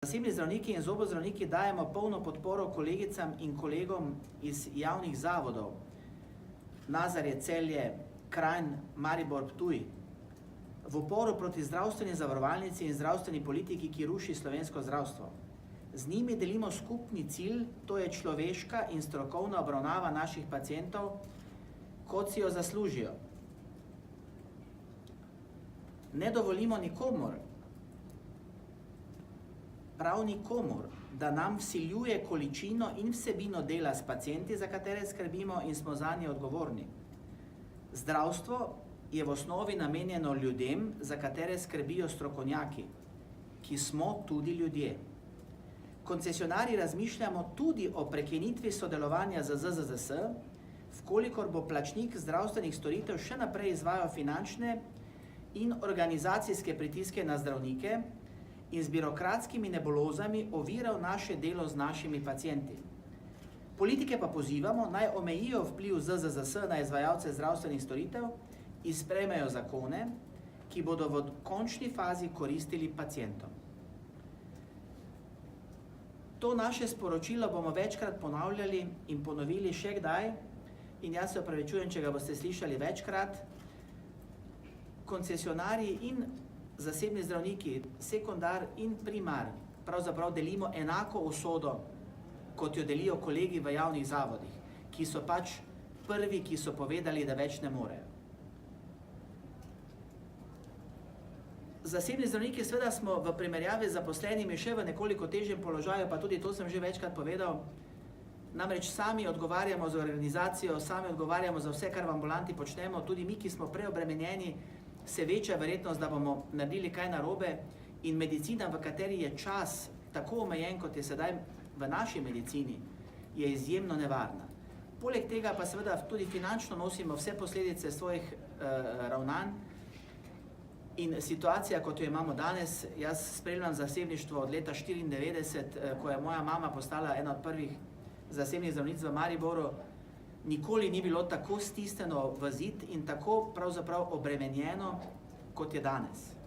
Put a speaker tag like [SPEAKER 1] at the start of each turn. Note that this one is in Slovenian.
[SPEAKER 1] Zasebni zdravniki in zobozdravniki dajemo polno podporo kolegicam in kolegom iz javnih zavodov Nazarje, Celje, Kranj, Maribor, Ptuj, v uporu proti zdravstveni zavarovalnici in zdravstveni politiki, ki ruši slovensko zdravstvo. Z njimi delimo skupni cilj, to je človeška in strokovna obravnava naših pacientov, kot si jo zaslužijo. Ne dovolimo nikomur, prav nikomur, da nam vsiljuje količino in vsebino dela s pacienti, za katere skrbimo in smo zanje odgovorni. Zdravstvo je v osnovi namenjeno ljudem, za katere skrbijo strokovnjaki, ki smo tudi ljudje. Koncesionarji razmišljamo tudi o prekinitvi sodelovanja z ZZZS, vkolikor bo plačnik zdravstvenih storitev še naprej izvajal finančne in organizacijske pritiske na zdravnike in z birokratskimi nebulozami oviral naše delo z našimi pacienti. Politike pa pozivamo, naj omejijo vpliv ZZZS na izvajalce zdravstvenih storitev in sprejmejo zakone, ki bodo v končni fazi koristili pacientom. To naše sporočilo bomo večkrat ponavljali in ponovili še kdaj, in jaz se opravičujem, če ga boste slišali večkrat. Koncesionarji in zasebni zdravniki, sekundar in primar, pravzaprav delimo enako usodo, kot jo delijo kolegi v javnih zavodih, ki so pač prvi, ki so povedali, da več ne morejo. Zasebni zdravniki seveda smo v primerjavi z zaposlenimi še v nekoliko težjem položaju, pa tudi to sem že večkrat povedal, namreč sami odgovarjamo za organizacijo, sami odgovarjamo za vse, kar v ambulanti počnemo, tudi mi, ki smo preobremenjeni, se večja verjetnost, da bomo naredili kaj narobe, in medicina, v kateri je čas tako omejen, kot je sedaj v naši medicini, je izjemno nevarna. Poleg tega pa seveda tudi finančno nosimo vse posledice svojih ravnanj in situacija, kot jo imamo danes. Jaz spremljam zasebništvo od leta 1994, ko je moja mama postala ena od prvih zasebnih zdravnic v Mariboru. Nikoli ni bilo tako stisnjeno v zid in tako pravzaprav obremenjeno, kot je danes.